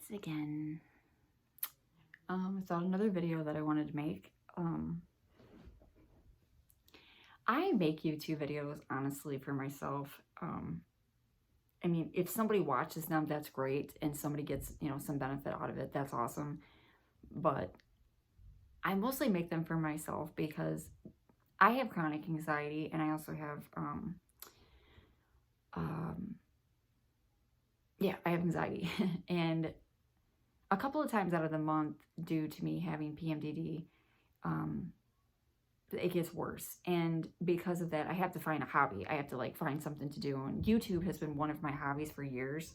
It's again. I thought another video that I wanted to make. I make YouTube videos honestly for myself. I mean, if somebody watches them, that's great, and somebody gets, some benefit out of it, that's awesome. But I mostly make them for myself because I have chronic anxiety, and I also have, I have anxiety. And a couple of times out of the month, due to me having PMDD, it gets worse. And because of that, I have to find a hobby. I have to find something to do. And YouTube has been one of my hobbies for years,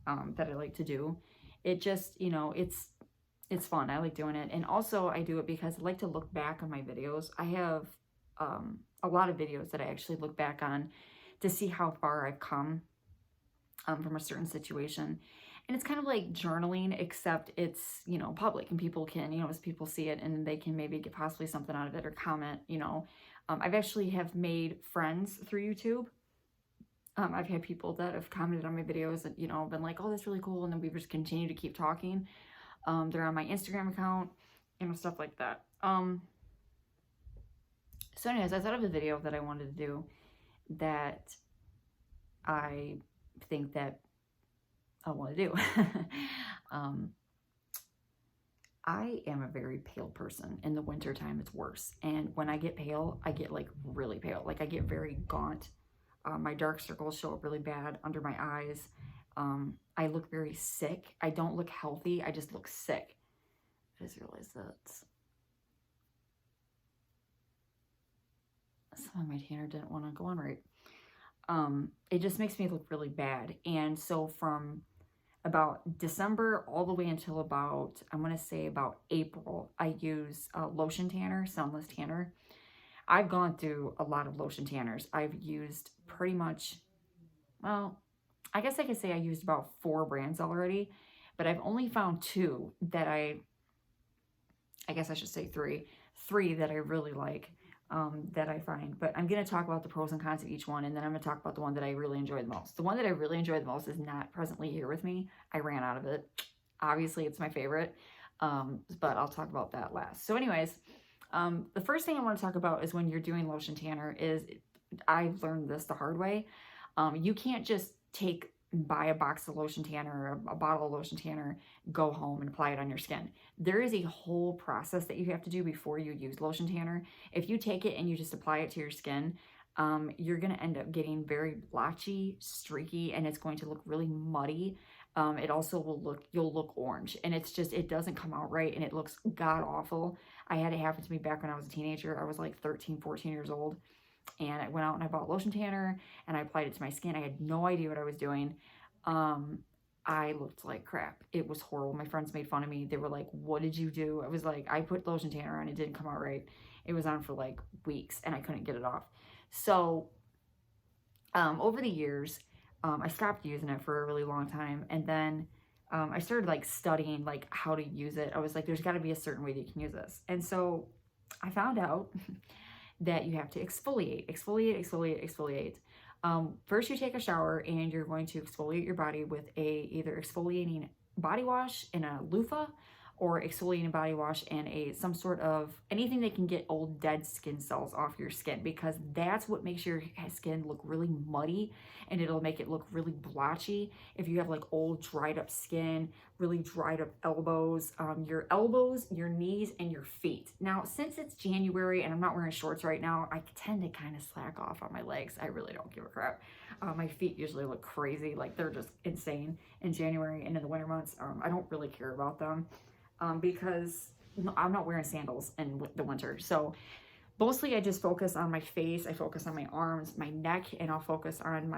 that I like to do. It just, it's fun. I like doing it. And also I do it because I like to look back on my videos. I have a lot of videos that I actually look back on to see how far I've come from a certain situation. And it's kind of like journaling, except it's, public, and people can, as people see it, and they can maybe get possibly something out of it or comment, I've actually have made friends through YouTube. I've had people that have commented on my videos that, been like, oh, that's really cool. And then we just continue to keep talking. They're on my Instagram account, stuff like that. So anyways, I thought of a video that I wanted to do that I think that I want to do. I am a very pale person. In the winter time, it's worse. And when I get pale, I get really pale. I get very gaunt. My dark circles show up really bad under my eyes. I look very sick. I don't look healthy. I just look sick. I just realized that some of my tanner didn't want to go on right. It just makes me look really bad. And so from about December all the way until about, I'm going to say about April, I use Lotion Tanner, Sunless Tanner. I've gone through a lot of Lotion Tanners. I've used pretty much, well, I guess I could say I used about 4 brands already, but I've only found 2 that I guess I should say 3 that I really like. That I find, but I'm going to talk about the pros and cons of each one, and then I'm going to talk about the one that I really enjoy the most. The one that I really enjoy the most is not presently here with me. I ran out of it. Obviously, it's my favorite, but I'll talk about that last. So anyways, the first thing I want to talk about is when you're doing Lotion Tanner is, I've learned this the hard way. You can't just buy a box of Lotion Tanner or a bottle of Lotion Tanner, go home and apply it on your skin. There is a whole process that you have to do before you use Lotion Tanner. If you take it and you just apply it to your skin, you're going to end up getting very blotchy, streaky, and it's going to look really muddy. It also you'll look orange, and it doesn't come out right, and it looks god awful. I had it happen to me back when I was a teenager. I was 13, 14 years old. And I went out and I bought Lotion Tanner and I applied it to my skin. I had no idea what I was doing. I looked like crap. It was horrible. My friends made fun of me. They were like, what did you do? I was like, I put Lotion Tanner on. It didn't come out right. It was on for weeks and I couldn't get it off. So over the years, I stopped using it for a really long time. And then I started studying how to use it. I was like, there's got to be a certain way that you can use this. And so I found out that you have to exfoliate. First you take a shower and you're going to exfoliate your body with either exfoliating body wash in a loofah, or exfoliating body wash and some sort of anything that can get old dead skin cells off your skin, because that's what makes your skin look really muddy, and it'll make it look really blotchy. If you have old dried up skin, really dried up elbows, your knees, and your feet. Now, since it's January and I'm not wearing shorts right now, I tend to kind of slack off on my legs. I really don't give a crap. My feet usually look crazy, they're just insane in January, and in the winter months, I don't really care about them. Because I'm not wearing sandals in the winter. So mostly I just focus on my face, I focus on my arms, my neck, and I'll focus on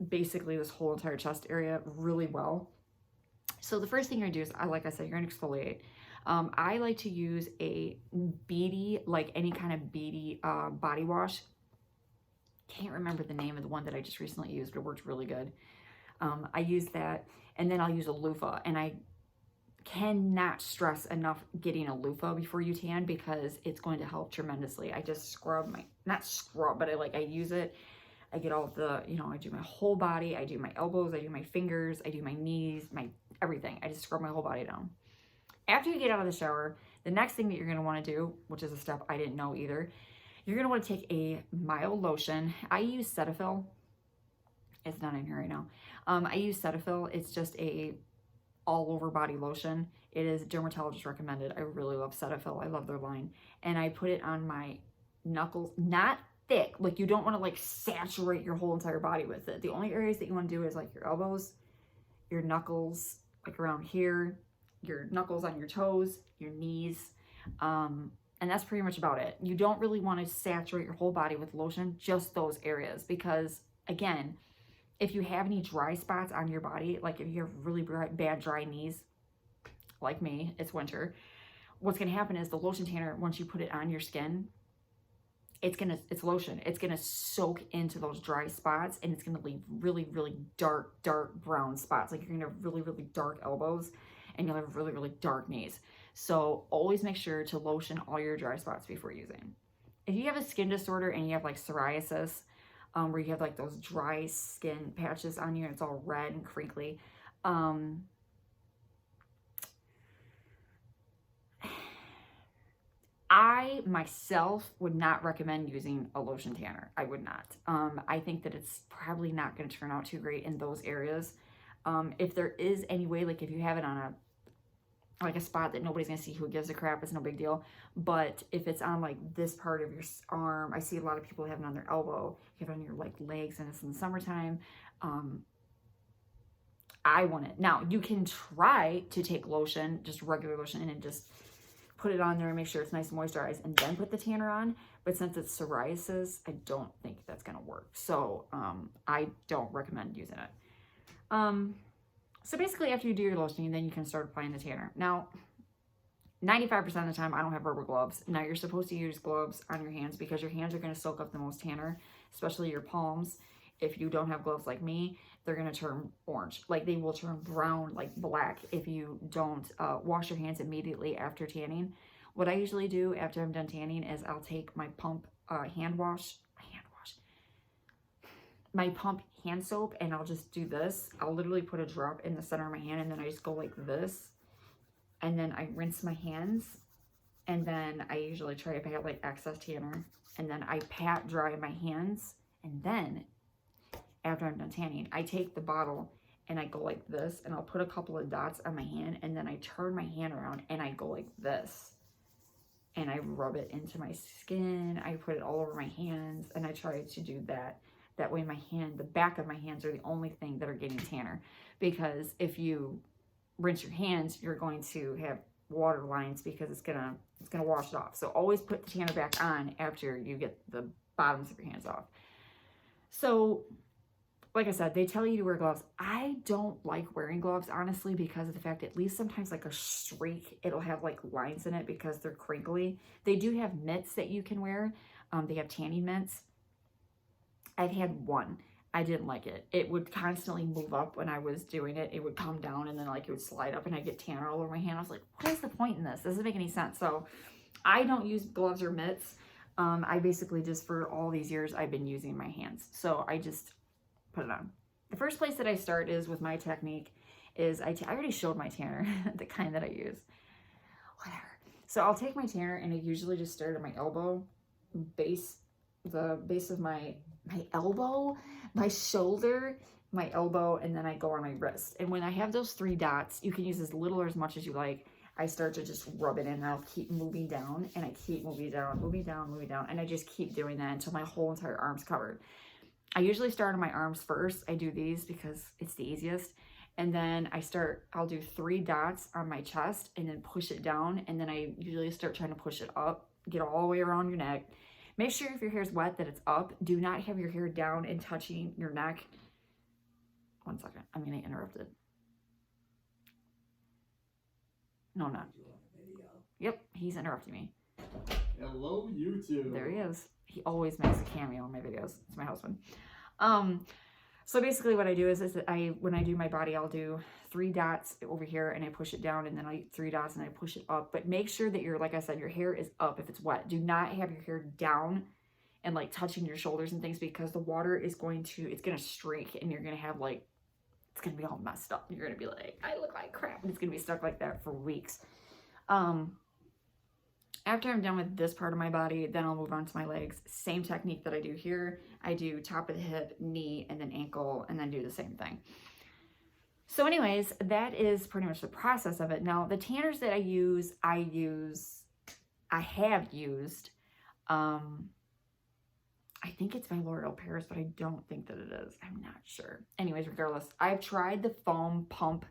basically this whole entire chest area really well. So the first thing you're gonna do is, like I said, you're gonna exfoliate. I like to use a beady, any kind of beady body wash. Can't remember the name of the one that I just recently used, but it worked really good. I use that, and then I'll use a loofah, and I cannot stress enough getting a loofah before you tan, because it's going to help tremendously. I just scrub not scrub, but I use it. I get all of the, I do my whole body. I do my elbows, I do my fingers, I do my knees, my everything. I just scrub my whole body down. After you get out of the shower, the next thing that you're going to want to do, which is a step I didn't know either, you're going to want to take a mild lotion. I use Cetaphil. It's not in here right now. I use Cetaphil. It's just a all over body lotion. It is dermatologist recommended. I really love Cetaphil. I love their line. And I put it on my knuckles, not thick. Like, you don't want to like saturate your whole entire body with it. The only areas that you want to do is like your elbows, your knuckles, like around here, your knuckles on your toes, your knees. And that's pretty much about it. You don't really want to saturate your whole body with lotion, just those areas, because again, if you have any dry spots on your body, like if you have really bad dry knees, like me, it's winter, what's going to happen is the lotion tanner, once you put it on your skin, it's lotion. It's going to soak into those dry spots, and it's going to leave really, really dark brown spots. Like, you're going to have really, really dark elbows, and you'll have really, really dark knees. So always make sure to lotion all your dry spots before using. If you have a skin disorder and you have like psoriasis, where you have like those dry skin patches on you and it's all red and crinkly, I myself would not recommend using a lotion tanner. I would not. I think that it's probably not going to turn out too great in those areas. If there is any way, like if you have it on a spot that nobody's going to see, who gives a crap, it's no big deal. But if it's on like this part of your arm, I see a lot of people have it on their elbow, you have it on your like legs, and it's in the summertime. I want it. Now, you can try to take lotion, just regular lotion, and just put it on there and make sure it's nice and moisturized, and then put the tanner on. But since it's psoriasis, I don't think that's going to work. So I don't recommend using it. So basically, after you do your lotioning, then you can start applying the tanner. Now, 95% of the time, I don't have rubber gloves. Now, you're supposed to use gloves on your hands because your hands are going to soak up the most tanner, especially your palms. If you don't have gloves like me, they're going to turn orange. Like, they will turn brown, like black, if you don't wash your hands immediately after tanning. What I usually do after I'm done tanning is I'll take my pump my pump hand soap, and I'll just do this. I'll literally put a drop in the center of my hand, and then I just go like this, and then I rinse my hands, and then I usually try, if I have like excess tanner, and then I pat dry my hands, and then after I'm done tanning, I take the bottle and I go like this, and I'll put a couple of dots on my hand, and then I turn my hand around and I go like this, and I rub it into my skin. I put it all over my hands, and I try to do that. That way the back of my hands are the only thing that are getting tanner, because if you rinse your hands, you're going to have water lines because it's gonna wash it off. So always put the tanner back on after you get the bottoms of your hands off. So like I said, they tell you to wear gloves. I don't like wearing gloves, honestly, because of the fact that at least sometimes like a streak, it'll have like lines in it because they're crinkly. They do have mitts that you can wear. They have tanning mitts. I've had one. I didn't like it. It would constantly move up when I was doing it. It would come down, and then like it would slide up, and I'd get tanner all over my hand. I was like, what is the point in this? This doesn't make any sense. So I don't use gloves or mitts. I basically just, for all these years, I've been using my hands. So I just put it on. The first place that I start is with my technique is I already showed my tanner, the kind that I use. Whatever. So I'll take my tanner, and I usually just start at my elbow, the base of my elbow, my shoulder, my elbow, and then I go on my wrist. And when I have those 3 dots, you can use as little or as much as you like. I start to just rub it in, and I'll keep moving down, and I keep moving down, and I just keep doing that until my whole entire arm's covered. I usually start on my arms first. I do these because it's the easiest. And then I'll do 3 dots on my chest and then push it down. And then I usually start trying to push it up, get all the way around your neck. Make sure if your hair is wet that it's up. Do not have your hair down and touching your neck. One second, I'm getting interrupted. No, I'm not. Yep, he's interrupting me. Hello, YouTube. There he is. He always makes a cameo in my videos. It's my husband. So basically what I do is that when I do my body, I'll do 3 dots over here, and I push it down, and then 3 dots, and I push it up. But make sure that like I said, your hair is up if it's wet. Do not have your hair down and like touching your shoulders and things, because the water is going to streak, and you're going to have like it's going to be all messed up. You're going to be like, I look like crap. And it's going to be stuck like that for weeks. After I'm done with this part of my body, then I'll move on to my legs. Same technique that I do here. I do top of the hip, knee, and then ankle, and then do the same thing. So anyways, that is pretty much the process of it. Now, the tanners that I have used, I think it's by L'Oreal Paris, but I don't think that it is. I'm not sure. Anyways, regardless, I've tried the foam pump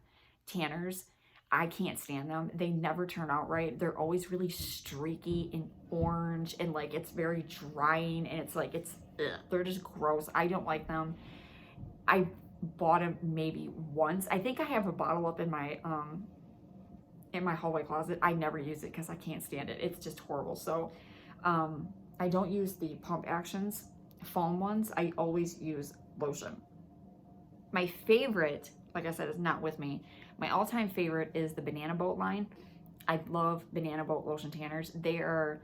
tanners. I can't stand them. They never turn out right. They're always really streaky and orange, and like it's very drying, and it's like, they're just gross. I don't like them. I bought them maybe once. I think I have a bottle up in my hallway closet. I never use it because I can't stand it. It's just horrible. So I don't use the pump actions foam ones. I always use lotion. My favorite, like I said, is not with me. My all-time favorite is the Banana Boat line. I love Banana Boat Lotion Tanners. They are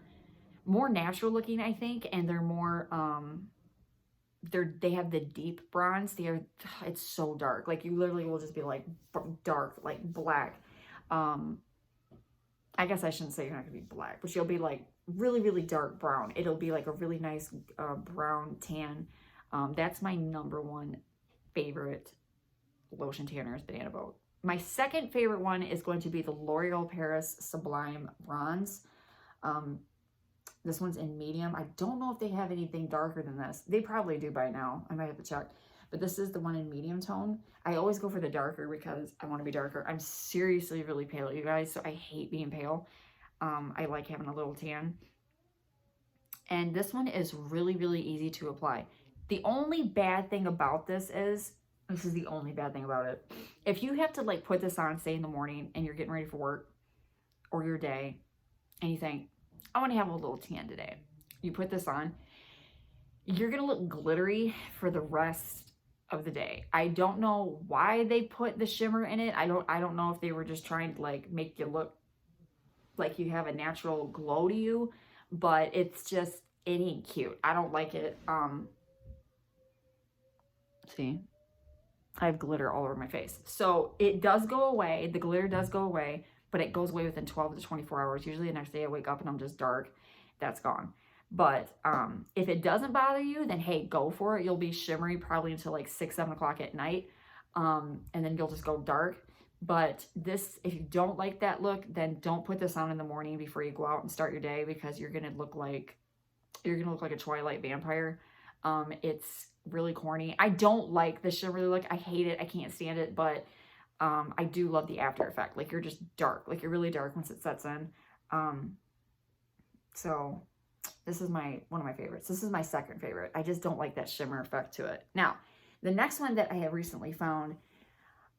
more natural looking, I think, and they're more, they have the deep bronze. It's so dark. Like, you literally will just be like dark, like black. I guess I shouldn't say you're not gonna be black, but you'll be like really, really dark brown. It'll be like a really nice brown tan. That's my number one favorite lotion tanner is Banana Boat. My second favorite one is going to be the L'Oreal Paris Sublime Bronze. This one's in medium. I don't know if they have anything darker than this. They probably do by now. I might have to check. But this is the one in medium tone. I always go for the darker because I want to be darker. I'm seriously really pale, you guys, so I hate being pale. I like having a little tan. And this one is really, really easy to apply. The only bad thing about this is the only bad thing about it. If you have to like put this on, say in the morning, and you're getting ready for work or your day, and you think, I want to have a little tan today. You put this on, you're going to look glittery for the rest of the day. I don't know why they put the shimmer in it. I don't know if they were just trying to like make you look like you have a natural glow to you, but it's just, it ain't cute. I don't like it. See? I have glitter all over my face. So it does go away. The glitter does go away, but it goes away within 12 to 24 hours. Usually the next day I wake up and I'm just dark. That's gone. But if it doesn't bother you, then hey, go for it. You'll be shimmery probably until like 6, 7 o'clock at night. And then you'll just go dark. But this, if you don't like that look, then don't put this on in the morning before you go out and start your day, because you're gonna look like a Twilight vampire. It's really corny. I don't like the shimmery look. I hate it. I can't stand it. But I do love the after effect. Like, you're just dark. Like, you're really dark once it sets in. So this is one of my favorites. This is my second favorite. I just don't like that shimmer effect to it. Now, the next one that I have recently found,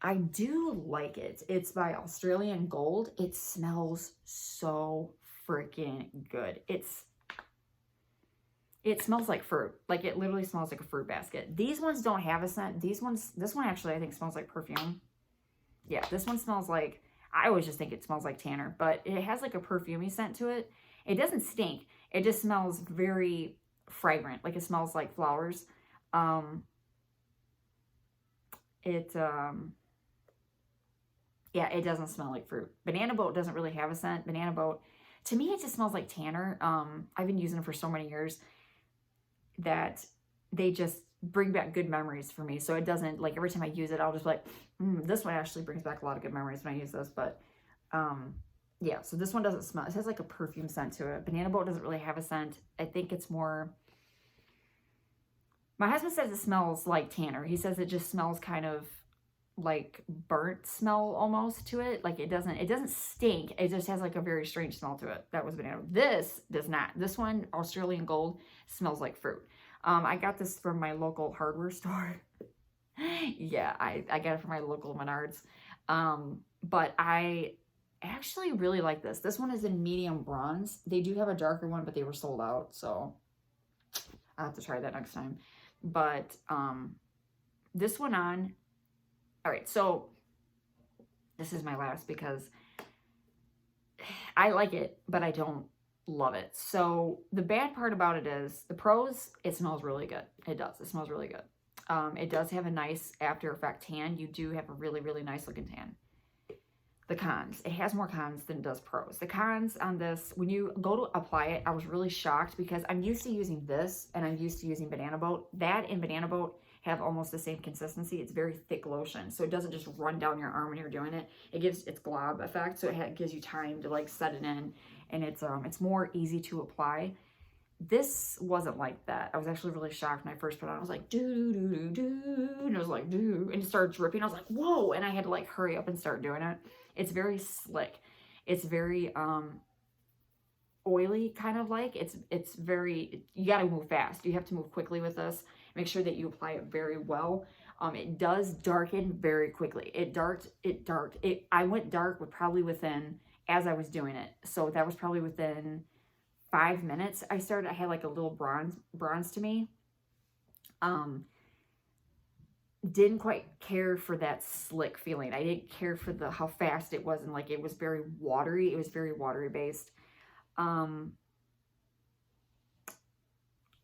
I do like it. It's by Australian Gold. It smells so freaking good. It smells like fruit. Like, it literally smells like a fruit basket. These ones don't have a scent. This one actually I think smells like perfume. Yeah, this one smells like, I always just think it smells like tanner, but it has like a perfumey scent to it. It doesn't stink. It just smells very fragrant. Like, it smells like flowers. Yeah, it doesn't smell like fruit. Banana Boat doesn't really have a scent. Banana Boat, to me, it just smells like tanner. I've been using them for so many years that they just bring back good memories for me. So it doesn't, like, every time I use it, I'll just be like, this one actually brings back a lot of good memories when I use this. But yeah, so this one doesn't smell. It has like a perfume scent to it. Banana Boat doesn't really have a scent. I think it's more, my husband says it smells like tanner. He says it just smells kind of like burnt smell almost to it. Like, it doesn't stink. It just has like a very strange smell to it. That was Banana. This does not. This one, Australian Gold, smells like fruit. I got this from my local hardware store. Yeah, I got it from my local Menards. But I actually really like this. This one is in medium bronze. They do have a darker one, but they were sold out. So I'll have to try that next time. But this one on, all right, so this is my last because I like it, but I don't love it. So the bad part about it is, the pros, it smells really good. It does. It smells really good. It does have a nice after effect tan. You do have a really, really nice looking tan. The cons. It has more cons than it does pros. The cons on this, when you go to apply it, I was really shocked because I'm used to using this and I'm used to using Banana Boat. That and Banana Boat have almost the same consistency. It's very thick lotion, so it doesn't just run down your arm when you're doing it. It gives its glob effect, so it gives you time to like set it in, and it's more easy to apply. This wasn't like that. I was actually really shocked when I first put it on. I was like, do, do, do, do, and it was like, do, and it started dripping. I was like, whoa, and I had to like hurry up and start doing it. It's very slick. It's very oily, kind of like. It's very, you got to move fast. You have to move quickly with this. Make sure that you apply it very well. It does darken very quickly. I went dark with probably within, as I was doing it. So that was probably within 5 minutes. I had like a little bronze to me. Didn't quite care for that slick feeling. I didn't care for how fast it was, and like it was very watery. It was very watery based. The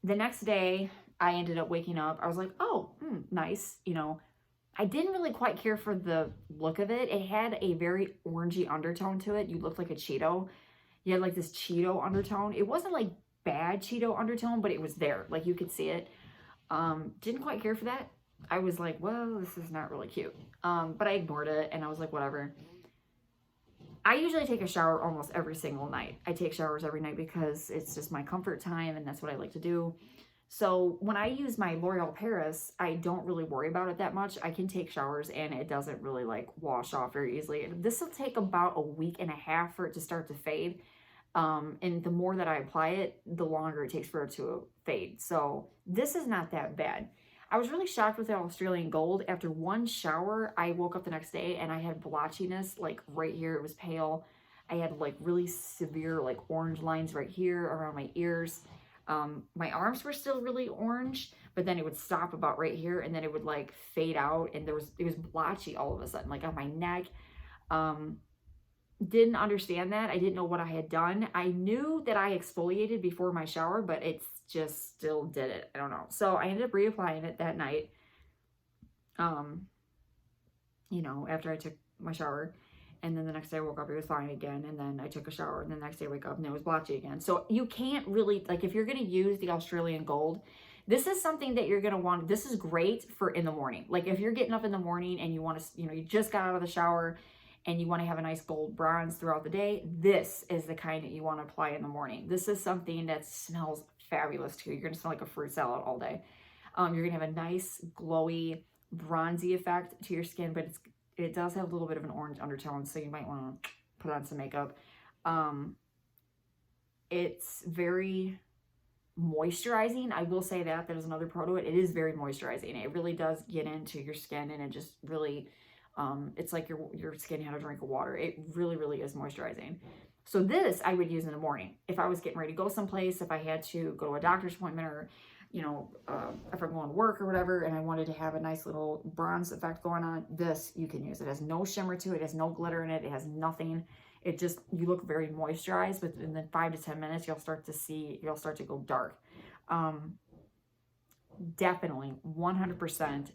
next day I ended up waking up. I was like, oh, nice. You know, I didn't really quite care for the look of it. It had a very orangey undertone to it. You looked like a Cheeto. You had like this Cheeto undertone. It wasn't like bad Cheeto undertone, but it was there. Like you could see it. Didn't quite care for that. I was like, well, this is not really cute. But I ignored it and I was like, whatever. I usually take a shower almost every single night. I take showers every night because it's just my comfort time and that's what I like to do. So when I use my L'Oreal Paris, I don't really worry about it that much. I can take showers and it doesn't really like wash off very easily. This will take about a week and a half for it to start to fade. And the more that I apply it, the longer it takes for it to fade. So this is not that bad. I was really shocked with the Australian Gold. After one shower, I woke up the next day and I had blotchiness like right here. It was pale. I had like really severe like orange lines right here around my ears. My arms were still really orange, but then it would stop about right here and then it would like fade out and it was blotchy all of a sudden, like on my neck. Didn't understand that. I didn't know what I had done. I knew that I exfoliated before my shower, but it's just still did it. I don't know. So I ended up reapplying it that night. You know, after I took my shower, and then the next day I woke up, it was fine again. And then I took a shower, and the next day I wake up and it was blotchy again. So you can't really, like, if you're going to use the Australian Gold, this is something that you're going to want. This is great for in the morning. Like if you're getting up in the morning and you want to, you know, you just got out of the shower and you want to have a nice gold bronze throughout the day, this is the kind that you want to apply in the morning. This is something that smells fabulous too. You're going to smell like a fruit salad all day. You're going to have a nice glowy bronzy effect to your skin, but it does have a little bit of an orange undertone, so you might want to put on some makeup. It's very moisturizing. I will say that there's another pro to it. It is very moisturizing. It really does get into your skin, and it just really it's like your skin had a drink of water. It really, really is moisturizing. So this I would use in the morning. If I was getting ready to go someplace, if I had to go to a doctor's appointment or, you know, if I'm going to work or whatever, and I wanted to have a nice little bronze effect going on, this you can use. It has no shimmer to it. It has no glitter in it. It has nothing. It just, you look very moisturized. Within the 5 to 10 minutes, you'll start to go dark. Definitely 100%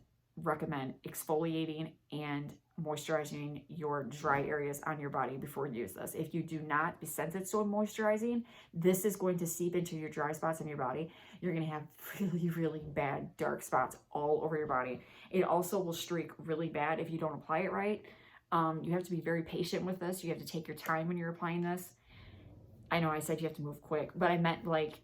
recommend exfoliating and moisturizing your dry areas on your body before you use this. If you do not, since it's so moisturizing, this is going to seep into your dry spots in your body. You're going to have really, really bad dark spots all over your body. It also will streak really bad if you don't apply it right. You have to be very patient with this. You have to take your time when you're applying this. I know I said you have to move quick, but I meant like,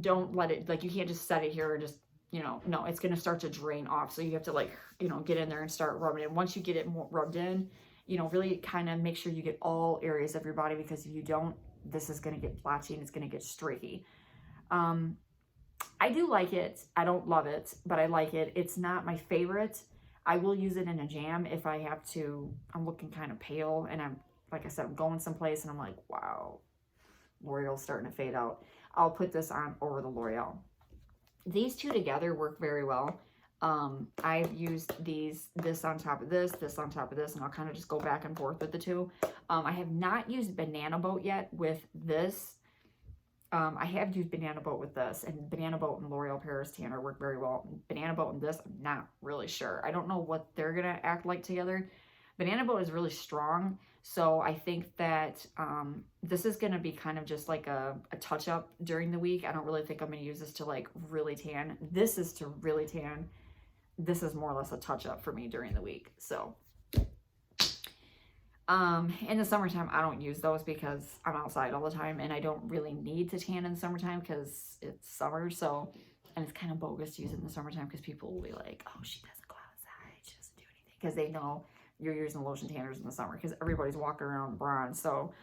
don't let it, like you can't just set it here and just, you know, no, it's going to start to drain off. So you have to like, you know, get in there and start rubbing it. Once you get it rubbed in, you know, really kind of make sure you get all areas of your body, because if you don't, this is going to get blotchy and it's going to get streaky. I do like it. I don't love it, but I like it. It's not my favorite. I will use it in a jam if I have to. I'm looking kind of pale and I'm, like I said, I'm going someplace and I'm like, wow, L'Oreal's starting to fade out. I'll put this on over the L'Oreal. These two together work very well. I've used this on top of this on top of this, and I'll kind of just go back and forth with the two. I have not used Banana Boat yet with this. I have used Banana Boat with this, and Banana Boat and L'Oreal Paris Tanner work very well. Banana Boat and this, I'm not really sure. I don't know what they're going to act like together. Banana Boat is really strong, so I think that this is going to be kind of just like a touch-up during the week. I don't really think I'm going to use this to like really tan. This is to really tan. This is more or less a touch-up for me during the week. So in the summertime, I don't use those because I'm outside all the time, and I don't really need to tan in the summertime because it's summer. So, and it's kind of bogus to use it in the summertime because people will be like, oh, she doesn't go outside, she doesn't do anything, because they know you're using lotion tanners in the summer because everybody's walking around bronze. So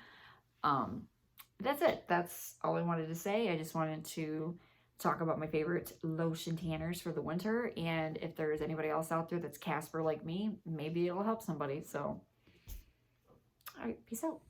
that's it. That's all I wanted to say. I just wanted to talk about my favorite lotion tanners for the winter, and if there's anybody else out there that's Casper like me, maybe it'll help somebody. So all right, peace out.